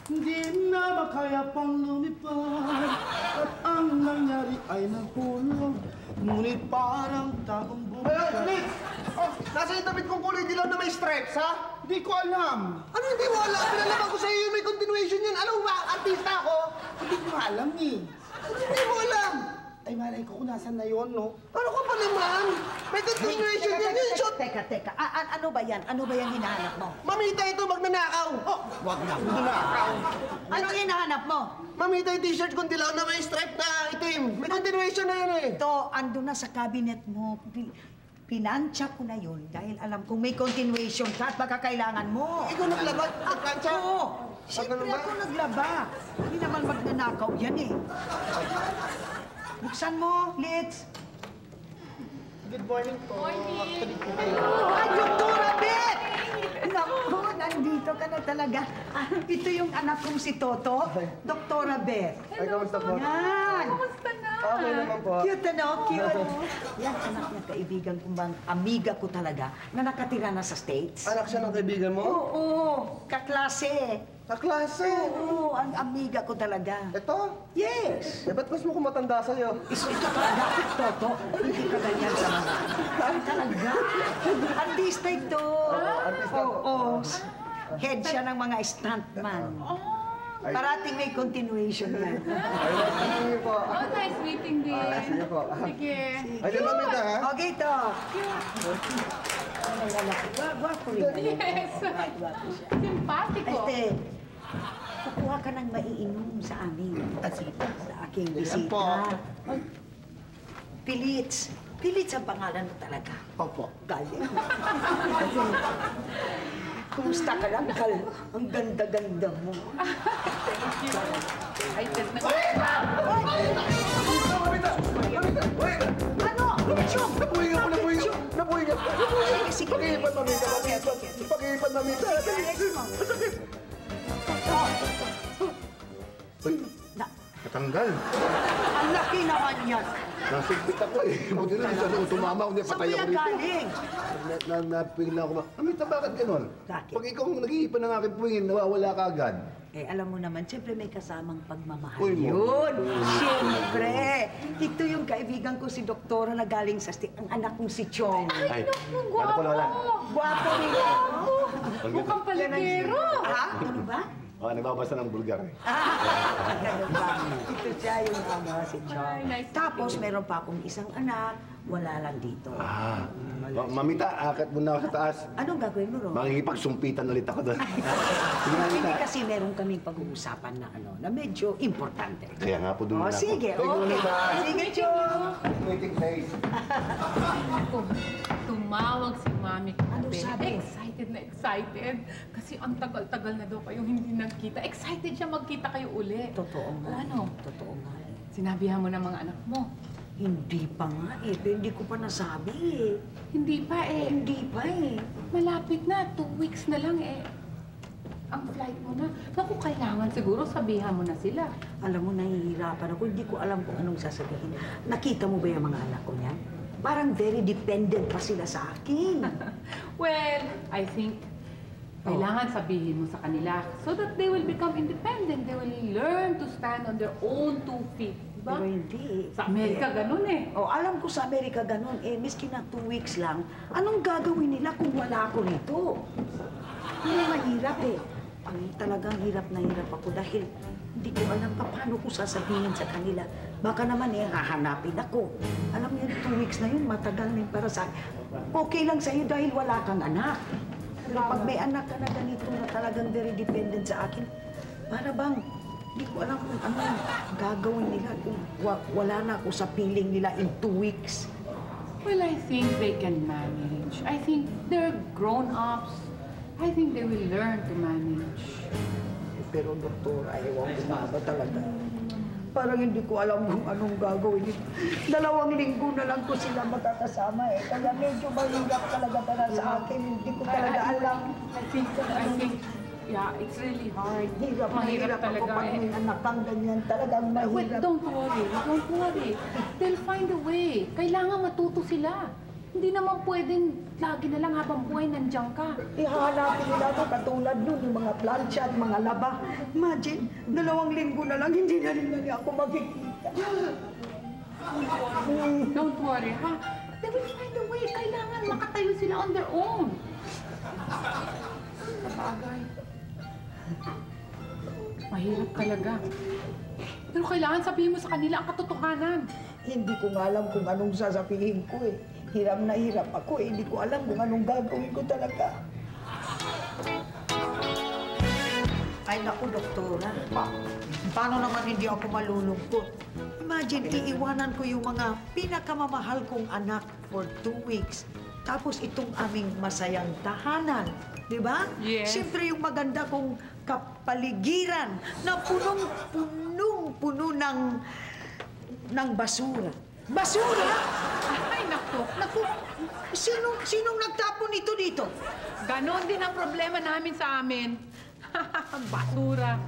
Hindi na makaya pang lumipad at ang nangyari ay nahulog. Ngunit parang taong buhay. Smith! Oh, nasa yung damit kong kulay dilaw na may stripes, ha? Hindi ko alam. Ano hindi mo alam? Pinalaman ko sa iyo may continuation yun. Alam mo ba, artista ako? Hindi ko alam eh. Hindi mo alam. Ay, malay ko kung nasan na yun, no? Ano ka pa naman? May continuation yun. Yung shot. Teka. Ano ba yan? Ano ba yung hinahanap mo? Mamita ito, magnanakaw. Oh, Wag na. magnanakaw. Anong hinahanap mo? Mamita yung t-shirt kong dilaw na may stripe na itim. May continuation na yun eh. Ito, ando na sa cabinet mo. Pinansya ko na yun dahil alam kong may continuation ka at baka kailangan mo. Ikaw naglaba? Nagkansya? Oo. Siyempre ganun ba? ako naglaba. Hindi naman magnanakaw yan eh. Buksan mo, Litz. Good morning po. Morning. Ay, Doktora Beth! Naku, nandito ka na talaga. Ito yung anak kong si Toto, Doktora Beth. Ay, kamusta po? Yan! Kamusta na? Okay naman po. Cute, ano? Cute. Yan, anak ng kaibigan kong bang amiga ko talaga na nakatira na sa States. Anak siya ng kaibigan mo? Oo, kaklase. Kaklase! Oo, ang amiga ko talaga. Ito? Yes! Eh, ba't mas mukhang matanda sa'yo? Ito talaga, Toto. Hindi ka ganyan sa mga. Talaga. Artista ito. Artista ko. Oo. Head siya ng mga stuntman. Parating may continuation yan. Ay, sige po. Oh, nice meeting din. Sige po. Sige. Ay, di mamita, ha? Okay, to. Ano lalaki? Gwapo rin. Yes. Simpatiko. Este, kukuha ka ng maiinom sa amin. Sa aking bisita. Pilits. Pilits ang pangalan mo talaga. Opo. Galing. Kumusta ka lang, Kal? Ang ganda-ganda mo. Ay, Ano? Chong! Nabuhay ka! Nabuhay ka! Sige. Pag-iipan, mamita. Pag-iipan, mamita. Masakit. Uy, natanggal. Ang laki naman yan. Nasugpit ako eh. Buti na isa nung tumama, hindi Saan patay mo ako yan dito. galing? Napigla ako. Amita, bakit ganon? Bakit? Pag ikaw ang nag-iipan ng aking puwingin, nawawala ka agad. Eh, alam mo naman, siyempre may kasamang pagmamahal. Uy, mo. Yun! Siyempre! Ito yung kaibigan ko si Doktora na galing sa ang anak kong si Chong. Ay, ano ko lola? Gwapo rin. mukhang paligero. Ha? Ano ba? Oh, nagbabasa ng bulgar eh. Ganun ba? Ito siya yung ama si Chong. Nice. Tapos meron pa akong isang anak, wala lang dito. Mamita, akit muna ako sa taas. Anong gagawin mo, Ro? Makikipagsumpitan ulit ako doon. Sige, Hindi Mamita. kasi meron kaming pag-uusapan na na medyo importante. Kaya nga po doon Oh, na ako. sige, Thank you, okay. Mamita. Sige, Chong. Meeting place. Tumawag si Mami kagabi. Ano sabi? Excited na excited. Kasi ang tagal-tagal na daw kayong hindi nagkita. Excited siya magkita kayo uli. Totoo nga. Ano? Totoo nga. Sinabihan mo ng mga anak mo. Hindi pa nga eh. Pero hindi ko pa nasabi eh. Hindi pa eh. Hindi pa eh. Malapit na. 2 weeks na lang eh. Ang flight mo na. Naku, kailangan siguro sabihan mo na sila. Alam mo, nahihirapan ako. Hindi ko alam kung anong sasabihin. Nakita mo ba yung mga anak ko niyan? Parang very dependent pa sila sa akin. Well, I think kailangan sabihin mo sa kanila so that they will become independent. They will learn to stand on their own 2 feet. Diba? Pero hindi. Sa Amerika, ganun eh. Oh, alam ko sa Amerika ganun. Eh, miski na 2 weeks lang, anong gagawin nila kung wala ako rito? Hindi mahirap eh. Talagang hirap na hirap ako dahil hindi ko alam pa paano ko sasabihin sa kanila. Baka naman eh, hahanapin ako. Alam niyo, 2 weeks na yun, matagal na yun para sa akin. Okay lang sa'yo dahil wala kang anak. Pero pag may anak ka na ganito na talagang very dependent sa akin, para bang, hindi ko alam kung ano gagawin nila kung wala na ako sa piling nila in 2 weeks. Well, I think they can manage. I think they're grown-ups. I think they will learn to manage. Pero doktor, ayaw ko ba talaga. Parang hindi ko alam kung anong gagawin. 2 linggo na lang ko sila magkakasama eh. Kaya medyo mahirap talaga para sa akin. Hindi ko talaga alam. I think, yeah, it's really hard. Mahirap talaga ako pag eh. may anak kang ganyan. Talagang mahirap. Wait, don't worry. They'll find a way. Kailangan matuto sila. Hindi naman pwedeng lagi na lang habang buhay nandiyan ka. Ihahanapin nila ako katulad nun, yung mga plancha at mga laba. Imagine, 2 linggo na lang, hindi na rin nila ako makikita. Don't worry, ha? They will find a way. Kailangan makatayo sila on their own. Sabagay. Mahirap talaga. Pero kailangan sabihin mo sa kanila ang katotohanan. Hindi ko nga alam kung anong sasabihin ko eh. Hirap na hirap ako eh. Hindi ko alam kung anong gagawin ko talaga. Ay naku, doktora. Paano naman hindi ako malulungkot? Imagine, iiwanan ko yung mga pinakamamahal kong anak for 2 weeks. Tapos itong aming masayang tahanan. Di ba? Yes. Siyempre yung maganda kong kapaligiran na punong-puno ng basura. Basura? Ay, naku. Naku, sinong nagtapon ito dito? Ganon din ang problema namin sa amin. Basura.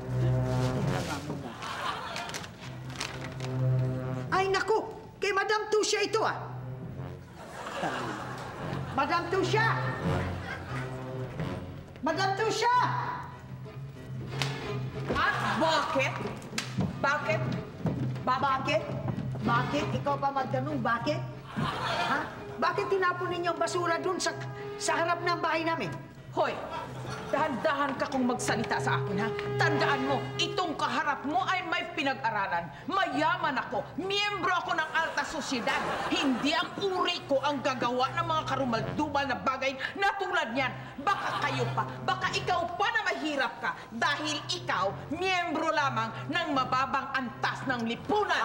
Ay, naku! Kay Madam Tusha ito, ah! Madam Tusha! Madam Tusha! Bakit? Bakit? Bakit? Bakit? Ikaw pa magtanong, bakit? Ha? Bakit tinapon ninyo ang basura dun sa harap ng bahay namin? Hoy, dahan-dahan ka kung magsalita sa akin, ha? Tandaan mo, itong kaharap mo ay may pinag-aralan. Mayaman ako, miyembro ako ng alta sosyedad. Hindi ang uri ko ang gagawa ng mga karumal-dumal na bagay na tulad niyan. Baka kayo pa, baka ikaw pa na mahirap ka dahil ikaw, miyembro lamang ng mababang antas ng lipunan.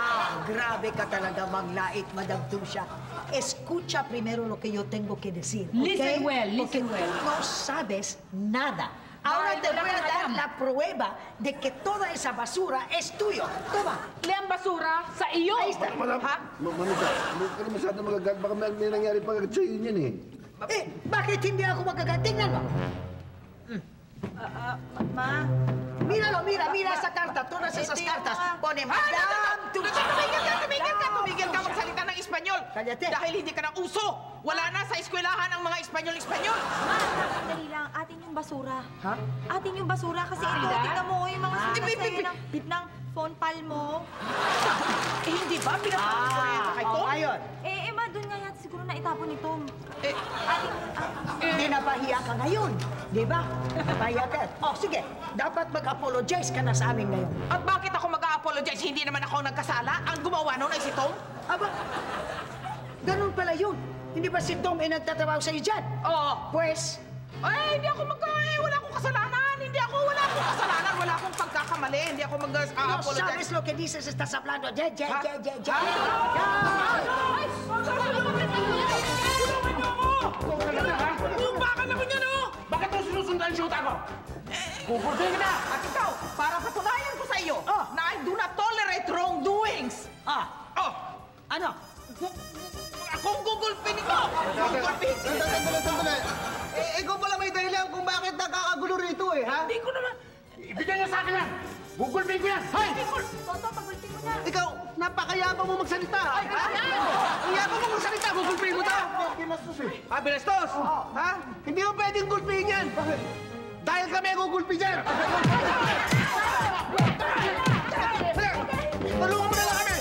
Grabe ka talaga maglait, Madam Tusha. Escucha primero lo que yo tengo que decir, ¿ok? Listen well, listen well. No sabes nada. Ahora te voy a dar la prueba de que toda esa basura es tuyo. Toma. Ang basura sa iyo. Ahí está. Mamita, huwag ka na masyado magagat. Baka may nangyari pa agad sa'yo niyan eh. Bakit hindi ako magagat? Tingnan mo. Ma? Míralo, mira esa carta. Todas esas cartas. Pone Madam Tusha. Tumigil ka magsalita ng Espanyol. Cállate. Dahil hindi ka na uso. Wala na sa eskwelahan ang mga Espanyol-Espanyol. Ma, dali lang. Atin yung basura. Ha? Atin yung basura kasi ito, tingnan mo yung mga sulat sa'yo ng phone pal mo. Hindi ba? Pinapakita kay Tom? Ayun. Ma, dun nga yata siguro na itapon ni Tom. Hindi napahiya ka ngayon. Di ba? Napahiya ka. Sige. Dapat mag-apologize ka na sa amin ngayon. At bakit ako mag-a-apologize? Hindi naman ako nagkasala. Ang gumawa noon ay si Tom. Aba, ganun pala yun. Hindi ba si Tom ay nagtatrabaho sa'yo dyan? Oo. Pues? Hindi ako wala akong kasalanan. Wala akong kasalanan. Wala akong pagkakamali. Hindi ako No mag-a-apologize. sabes lo que dices, estás hablando. Ya. Yung baka naman yan, oh! Bakit mo sinusundan yung shoota ko? Pupulsin ka na! At ikaw, para patunayan ko sa iyo na I do not tolerate wrongdoings! Ano? Akong gugulpin ito! Gugulpin! Sandali. Ikaw pala may dahilan kung bakit nakakagulo rito eh, ha? Hindi ko naman. Ibigay niya sa akin yan! Gugulpin ko yan! Hay! Toto, pagulpin mo na. Ikaw, napakayabang mo magsalita. Ang yabang mo magsalita, gugulpin mo ta. Binastos eh. Binastos? Ha? Hindi mo pwedeng gulpihin yan. Dahil kami gugulpi dyan. Tulungan mo na lang kami.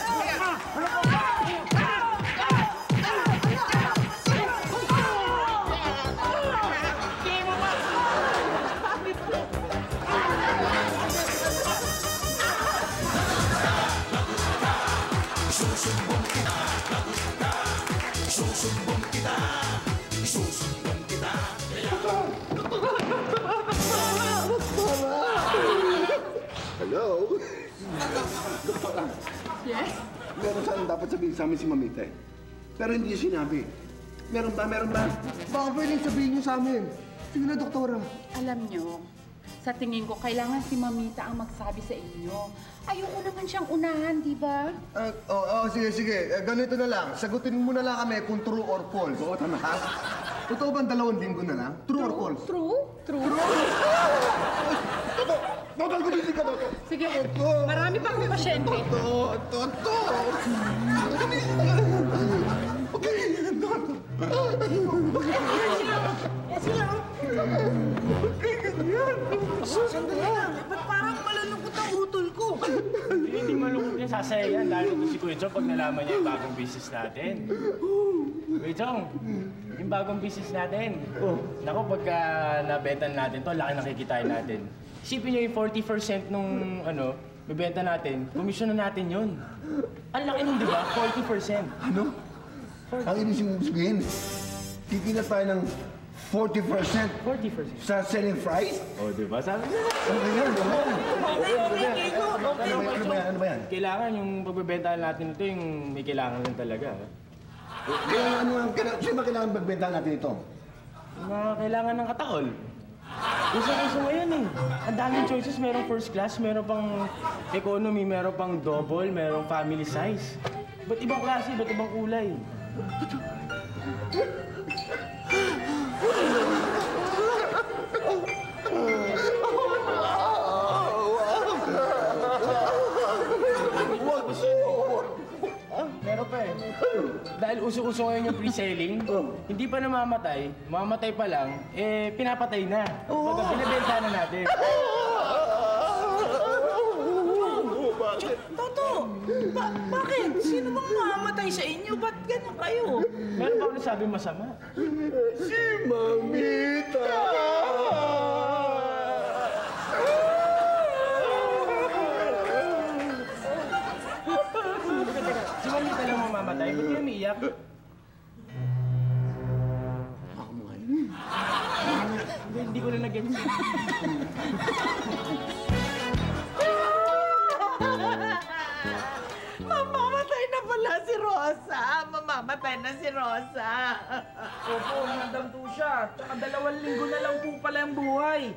Hello? Doktora. Yes? Meron sana dapat sabihin sa amin si Mamita eh. Pero hindi niya sinabi. Meron ba? Baka pwedeng sabihin niyo sa amin. Sige na, Doktora. Alam nyo, sa tingin ko, kailangan si Mamita ang magsabi sa inyo. Ayoko naman siyang unahan, di ba? Sige. Ganito na lang. Sagutin mo na lang kami kung true or false. Oo, tama. Ha? Totoo ba 2 linggo na lang? True or false? True. Toto, gumising ka, Toto. Sige, marami pa akong pasyente. Toto! Okay, Toto. Sandali lang. Ba't parang malulungkot ang utol ko? Hindi malungkot yan. Sasaya yan. Dahil ito si Kuya Chong pag nalaman niya yung bagong business natin. Kuya Chong, yung bagong business natin. Naku, pagka nabenta natin to, laki nakikitain natin. Isipin niyo yung 40% nung bibenta natin, komisyon na natin yun. Ang laki nun, di ba? 40%. Ano? Ang ibig sabihin, kikita tayo ng 40% sa selling price? Di ba? Sabi niya. Ano ba yan? Kailangan yung pagbebentahan natin ito, yung may kailangan lang talaga. Sino ba kailangan magbenta natin ito? Kailangan ng kataol. Gusto ngayon eh. Ang daming choices. Merong first class, meron pang economy, meron pang double, merong family size. Ba't ibang klase, ba't ibang kulay? Meron pa eh. Dahil uso-uso ngayon yung pre-selling, hindi pa namamatay, mamamatay pa lang, pinapatay na. Pagka binibenta na natin. Toto, bakit? Sino bang mamamatay sa inyo? Ba't ganyan kayo? Meron ba ako nasabi masama? Si Mamita! Si Mamita lang mamamatay. Ba't kayo umiiyak? Hindi ko na nag-gets. Mamamatay na pala si Rosa. Mamamatay na si Rosa. Opo, Madam Tusha. Tsaka 2 linggo na lang po pala ang buhay.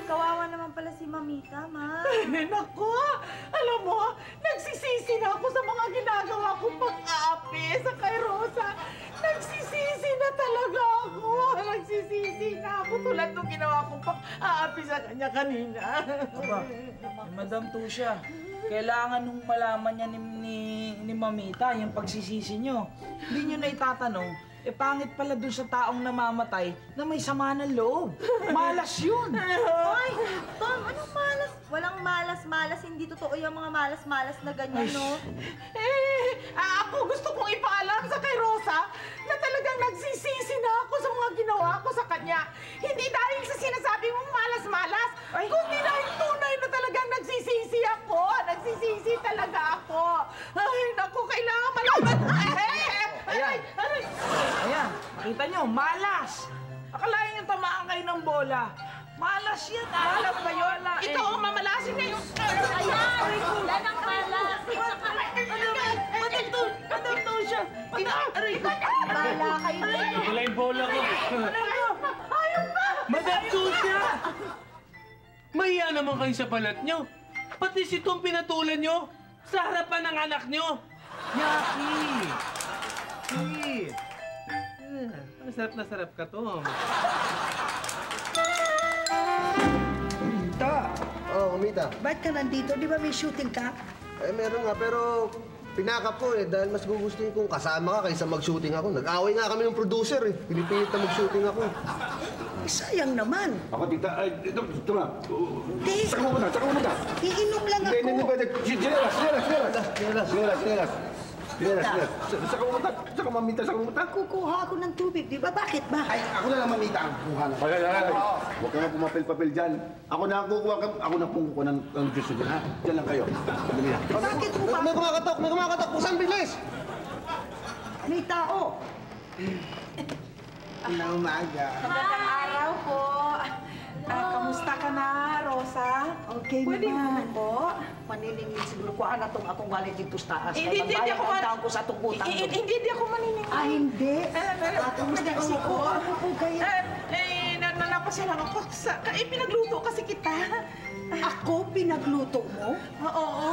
Kawawa naman pala si Mamita, Ma. Nako! Alam mo, nagsisisi na ako sa mga ginagawa kong pag-aapi sa kay Rosa. Nagsisisi na talaga ako. Nagsisisi na ako tulad nung ginawa kong pag-aapi sa kanya kanina. Aba, Madam Tusha, kailangan nung malaman niya ni Mamita yung pagsisisi niyo. Hindi niyo na itatanong, pangit pala dun sa taong namamatay na may sama ng loob. Malas yun. Ay, Tom, anong malas? Walang malas-malas. Hindi totoo yung mga malas-malas na ganyan, no? Ako gusto kong ipaalam sa kay Rosa na talagang nagsisisi na ako sa mga ginawa ko sa kanya. Hindi dahil sa sinasabi mong malas-malas, kundi dahil tunay na talagang nagsisisi ako. Nagsisisi talaga ako. Ay, naku, kailangan malaman. Ayan. Ayan, makita nyo, malas. Akalain nyo tamaan kayo ng bola. Malas yan, Malas ba yun? Ikaw ang mamalasin ngayon. Ayan! Yan ang malas! Madam Tusha! Bala kayo dito! Wala yung bola ko. Ayaw pa! Madam Tusha! Mahiya naman kayo sa balat nyo. Pati si Tom pinatulan nyo sa harapan ng anak nyo. Yaki! Sarap na sarap ka, Tom. Mita! Oh, Mita. Ba't ka nandito? Di ba may shooting ka? Eh, meron nga, pero pinakap ko dahil mas gugustuhin kong kasama ka kaysa mag-shooting ako. Nag-away nga kami ng producer Pinipilit na mag-shooting ako Sayang naman. Ako, tita, ito na. Di. Saka mo muna, saka mo muna. Iinom lang ako. Hindi, pwede. Sinelas. Saka mo muna, saka mamita, saka mo muna. Kukuha ako ng tubig, di ba? Bakit ba? Ay, ako na lang mamita ang kuha na. Ay. Huwag ka nga pumapel-papel dyan. Ako na ang kukuha ka, ako na kukuha ng juice dyan, ha? Diyan lang kayo. Dali na. Bakit mo ba? May kumakatok! Pusan, bilis! May tao! Magandang araw po. Kamusta ka na, Rosa? Okay Pwede naman. po. Maniningil siguro ko atong wallet dito sa taas. Hindi ako Magbayad ko sa itong utang. Hindi ako maniningil. Hindi? Kamusta Kasi ko, ano po kayo? Napasya lang ako. Pinagluto kasi kita. Ako pinagluto mo? Oo.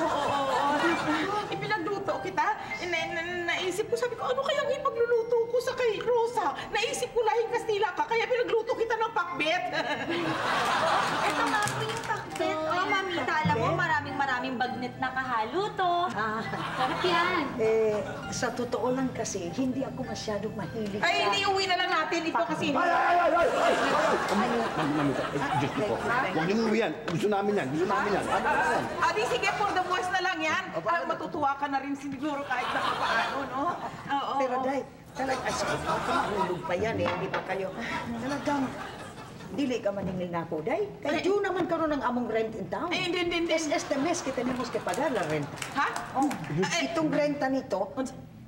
Pinagluto kita. Naisip ko, sabi ko, ano kaya ang ipagluluto ko sa kay Rosa? Naisip ko lahing Kastila ka, kaya pinagluto kita ng pakbet. Ito nga po yung pakbet. Oh, Mamita, alam mo, maraming bagnet na kahalo to. Sarap yan. Sa totoo lang kasi, hindi ako masyadong mahilig sa... Ay, hindi, uwi na lang natin ito kasi... Mamita, Diyos ko po. Huwag niyo uwi yan. Gusto namin yan. Adi, sige, for the boys na lang yan. Matutuwa ka na rin siguro kahit na paano, no? Oo. Pero Day, talagang mahulog pa yan hindi pa kayo. Talagang, dili ka maningil na ako, Day. Kaya di naman karoon ng among rent in town. Ay, hindi. SMS, kita nimos kay pagar la renta. Ha? Oh, itong renta nito,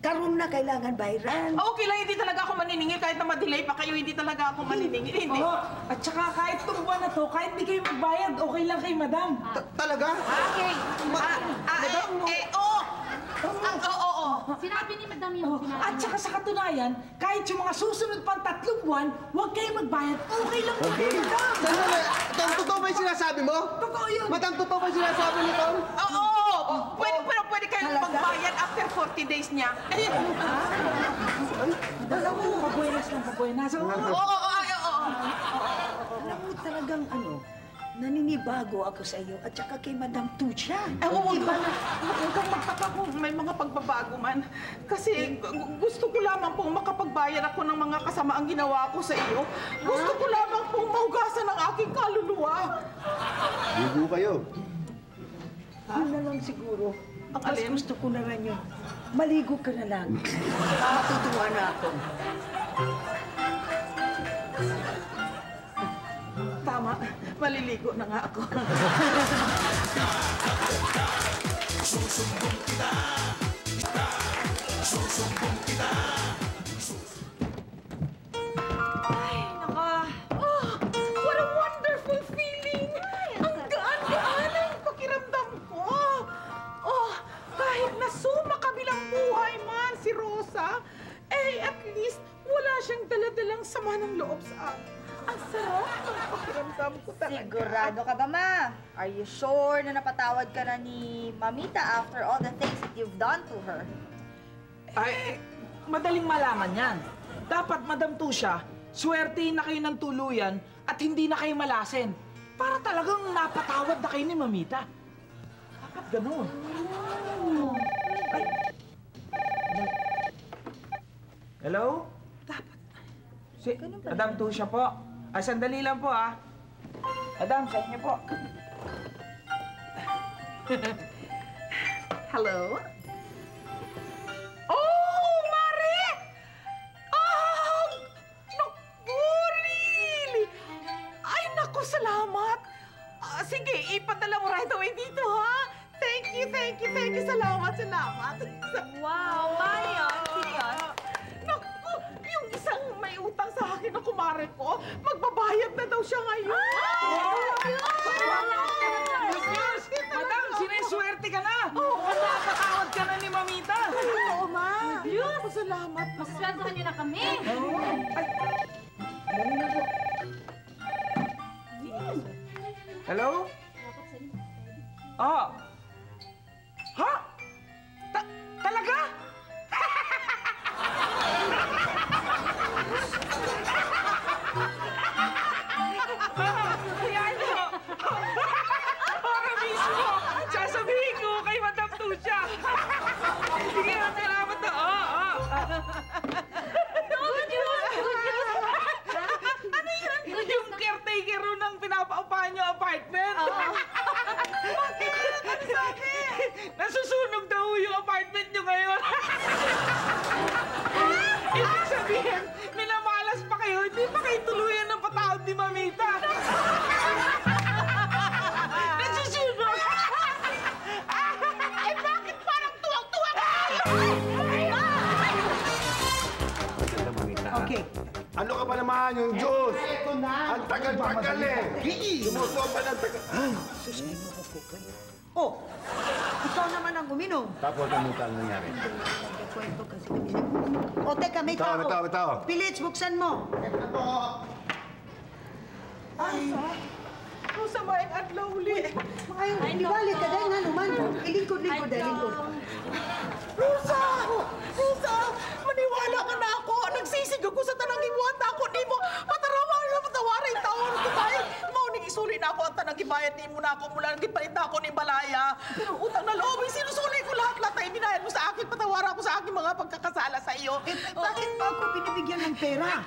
karoon na kailangan bayaran. Okay lang, hindi talaga ako maniningil. Kahit na ma-delay pa kayo, hindi talaga ako maniningil. Hindi. At saka kahit itong buwan na to, kahit di kayo magbayad, okay lang kay Madam. Talaga? Okay. Oo. Sinabi ni Madam yun. At saka sa katunayan, kahit yung mga susunod pang 3 buwan, huwag kayo magbayad, okay lang po kay Madam. Sandali! Tom, totoo ba yung sinasabi mo? Totoo yun. Madam, totoo ba yung sinasabi ni Tom? Oo. Pwede kayong magbayad after 40 days niya. Alam mo, pabuenas lang, pabuenas. Oo. Alam mo talagang naninibago ako sa iyo at saka kay Madam Tusha. Huwag kang magtaka kung may mga pagbabago man. Kasi gusto ko lamang pong makapagbayad ako ng mga kasamaang ginawa ko sa iyo. Gusto ko lamang pong mahugasan ang aking kaluluwa. Ligo kayo. Yun na lang siguro. Ang mas gusto ko na rin yun. Maligo ka na lang. Matutuwa na ako. Tama, maliligo na nga ako. Susumbong kita. Susumbong kita. Ay, naka. Oh, what a wonderful feeling. Ang gaan-gaan ang pakiramdam ko. Oh, kahit na sumakabilang buhay man si Rosa, eh at least wala siyang daladalang sama ng loob sa akin. Ang sarap ng pakiramdam ko talaga. Sigurado ka ba, Ma? Are you sure na napatawad ka na ni Mamita after all the things that you've done to her? Ay, madaling malaman yan. Dapat, Madam Tusha, swertein na kayo ng tuluyan at hindi na kayo malasin. Para talagang napatawad na kayo ni Mamita. Dapat ganun. Ay. Hello? Dapat. Si Madam Tusha po. Ay, sandali lang po, ah. Madam, sa inyo po. Hello? Oh, Mare! Ah! Naku, really? Ay, naku, salamat. Sige, ipadala mo right away dito, ha? Thank you. Salamat. Wow, Maya! Sino yan? Naku, yung isang may utang sa akin na kumare ko, magbabayad na daw siya ngayon. Madam, sineswerte ka na! Oo, napatawad ka na ni Mamita! Oo, Ma! Diyos! Salamat. Masaswerte niyo na kami! Hello? Oh! Ha? Talaga? Hayaan niyo! Para mismo! Sasabihin ko kay Madam Tusha! Sige, salamat na! Good news! Ano yun? Yung caretaker ro ng pinapaupahan niyo apartment? Bakit? Ano sabi? Nasusunog daw yung apartment niyo ngayon. Ibig sabihin, minamalas pa kayo, hindi pa kayo tuluyan ng patawad ni Mamita. Nasusunog! Eh, bakit parang tuwang-tuwa ka? Okay. Ano ka pa naman, yung Diyos? Ang tagal-tagal eh. Sumusuwa pa ng tagal. Sus, ay mo ko kay. Oh, ikaw naman ang uminom. Tapos ano ang nangyari? Kwento kasi. O, teka, may tao. May tao. Pilits, buksan mo. Rosa, maing adlaw uli. Ay, di bali ka dahil nga naman. Ilingkod. Rosa! Maniwala ka na ako. Nagsisig ako sa tanang ibuhat ako. Di mo matarawa na matawarin taon ko tayo. Mauning isuli na ako at tanang ibayad. Di mo na ako mula nang ipalit na ako ni Balaya. Pero utang na loob, sinusuli ko lahat ay binayad mo sa akin. Patawara ko sa aking mga pagkakasala sa iyo. Bakit pa ako binibigyan ng pera?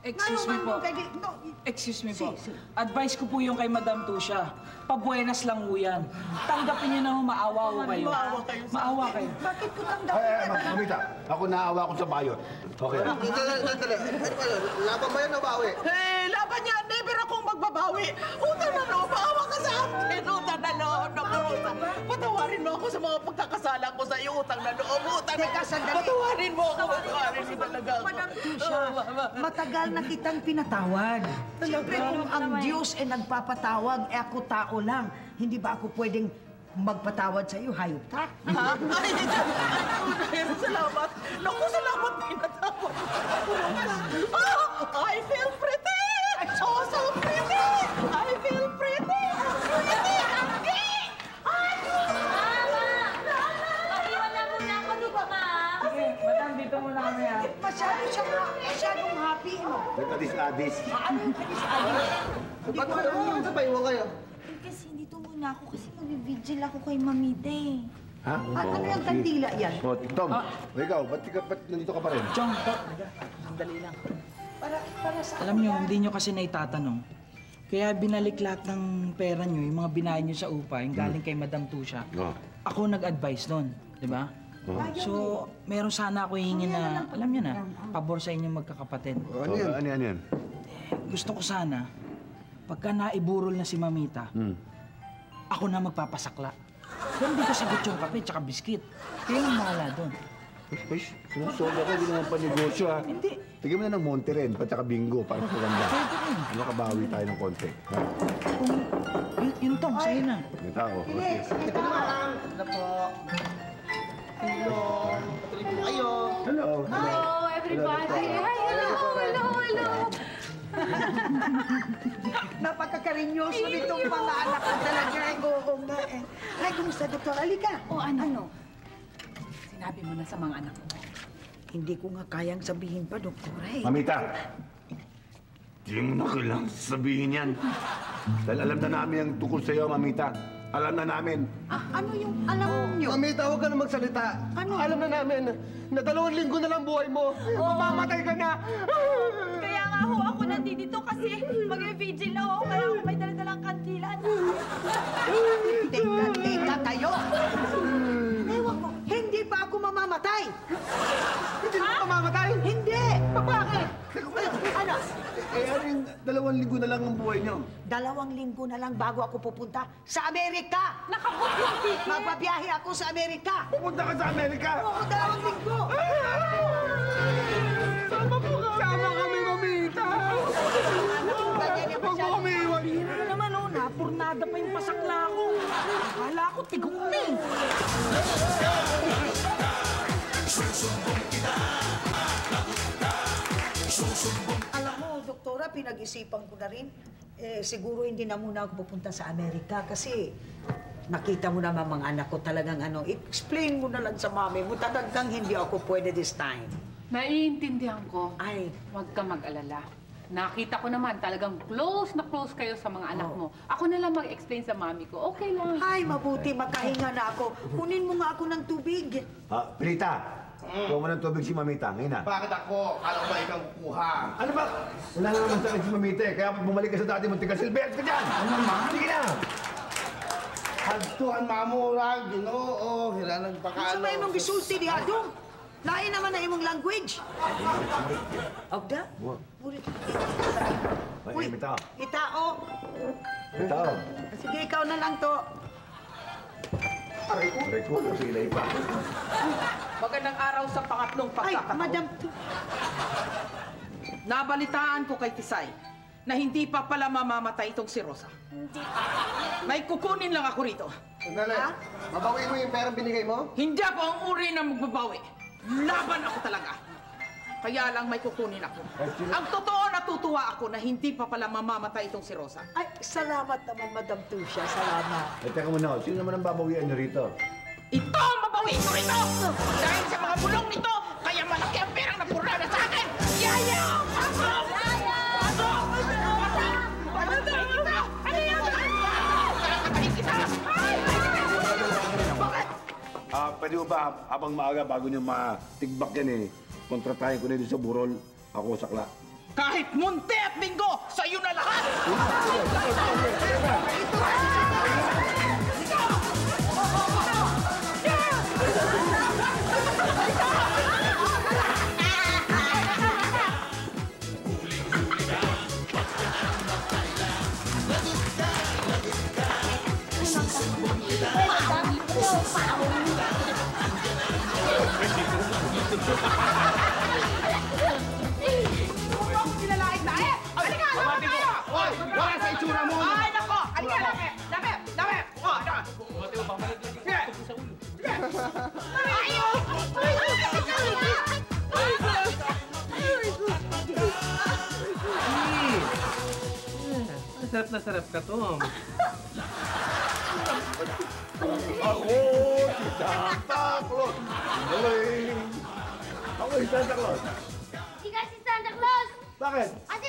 Excuse me po. Excuse me po. Advice ko po yung kay Madam Tusha. Pabuenas lang ho yan. Tanggapin niyo na ho, maawa ho kayo. Maawa kayo. Bakit ko tanggapin? Mamita, ako naawa ko sa bayot. Okay. Sandali. Laban ba yan o bawi? Eh, laban niya. Never akong magbabawi. Utang na loob, maawa ka sa akin. Utang na loob. Naku, Rosa. Patawarin mo ako sa mga pagkakasala ko sa iyo. Utang na loob. Teka, sandali. Patawarin mo ako. Patawarin mo talaga ako. Madam Tusha, matagal na kitang pinatawad. Siyempre, kung ang Diyos ay nagpapatawag, eh ako tao lang. Hindi ba ako pwedeng magpatawad sa iyo? Hayop ka? Ha? Ay, salamat. Naku, salamat. Pinatawad. Oh, I feel pretty. Oh, so pretty. I feel pretty. Madam, dito muna kami ha. Masyadong happy, no? Nag-adis-adis. Ano yung adis-adis? Ba't ba iwan kayo? Kasi dito muna ako kasi mag-vigil ako kay Mamita eh. Ha? Ano yung kandila yan? O, Tom, ikaw, ba't nandito ka pa rin? Chong, sandali lang. Para sa... Alam niyo, hindi niyo kasi naitatanong. Kaya binalik lahat ng pera nyo, yung mga binayad nyo sa upa, yung galing kay Madam Tusha. Ako nag-advise nun, di ba? So, meron sana ako hingin na, alam nyo na, pabor sa inyong magkakapatid. Ano yan? Gusto ko sana, pagka naiburol na si Mamita, ako na magpapasakla. Pero hindi ko sagot yung kape tsaka biskit. Kaya yung mahala doon. Ay, sinusold ako, hindi naman panegosyo ha. Hindi. Tigyan mo na ng Monte rin, pati saka bingo, para sa ganda. Makabawi tayo ng konti. Ha? Yung tong, sa'yo na. May tao. Ito naman. Ano po? Hello. Tuloy po kayo. Hello. Hello, everybody. Hi, hello. Napagkakarinyoso nitong mga anak ko talaga. Oo nga eh. Ay, kumusta, Doktor? Halika. O ano? Sinabi mo na sa mga anak mo. Hindi ko nga kayang sabihin pa, Doktor. Mamita! Di mo na kailangang sabihin yan. Dahil alam na namin ang tungkol sa'yo, Mamita. Alam na namin. Ano yung alam nyo? Mamita, huwag ka na magsalita. Ano? Alam na namin na 2 linggo na lang buhay mo. Mamamatay ka na. Kaya nga ho ako nandito kasi mag-vigil na ho. Kaya ako may daladalang kantilan. Teka kayo! Ewan ko, hindi pa ako mamamatay! Hindi mo mamamatay? Hindi! Bakit? Ano? Ano yung 2 linggo na lang ang buhay niyo? 2 linggo na lang bago ako pupunta sa Amerika! Nakabook yung ticket! Magbabiyahe ako sa Amerika! Pupunta ka sa Amerika? Oo, 2 linggo! Sama po kami! Sama kami, Mamita! Huwag mo kami iwan! Ano naman oh, napurnada pa yung pasakla ko. Akala ko tigong na eh. Alam mo, Doktora, pinag-isipan ko na rin. Siguro hindi na muna ako pupunta sa Amerika kasi nakita mo naman mga anak ko talagang explain mo na lang sa mami mo, talagang hindi ako pwede this time. Naiintindihan ko. Ay, huwag ka mag-alala. Nakita ko naman talagang close na close kayo sa mga anak mo. Ako na lang mag-explain sa mami ko. Okay lang. Ay, mabuti, makahinga na ako. Kunin mo nga ako ng tubig. Pilita! Kuha mo ng tubig si Mamita, ngayon na. Bakit ako? Kala ko ba ikaw kukuha? Ano ba? Wala na naman sakit si Mamita eh. Kaya bumalik ka sa dati mong tiga-silbert ka dyan! Ano naman? Sige na! Hadtuhan mamurag, ginoo, hila nagpakalo. Gusto mo imong gisulti di adong? Lain naman na imong language. Agda? Uy, Mamita. itao. Itao. Sige, ikaw na lang to. Aray ko, silay pa. Magandang araw sa pangatlong Ay, pagkakataon. Madam. Nabalitaan ko kay Tisay na hindi pa pala mamamatay itong si Rosa. May kukunin lang ako rito. Sandali, mabawiin mo yung perang binigay mo? Hindi ako ang uri na magbabawi. Laban ako talaga. Kaya lang may kukunin ako. Ang totoo, natutuwa ako na hindi pa pala mamamatay itong si Rosa. Ay, salamat naman, Madam Tusha. Salamat. Teka muna, sino naman ang babawian niyo rito? Ito ang babawiin ko rito! Dahil sa mga bulong nito, kaya malaki ang perang napurada sa akin! Yaya! Pasok! Pasok! Pagkatayin kita! Ano yan? Pagkatayin kita! Bakit? Pwede mo ba, habang maaga, bago niyo matigbak yan eh, kontratahin ko na dito sa burol, ako sakla. Kahit munti at linggo, sa'yo na lahat! Wala sa itsura mo! Ay, nako! Halika, dami! Dami! Dami! Oh, dami! Sige! Sige! Ayaw! Sarap na sarap ka, Tom. Ako, si Santa Claus! Galing! Ako si Santa Claus! Hindi ka si Santa Claus! Bakit? Kasi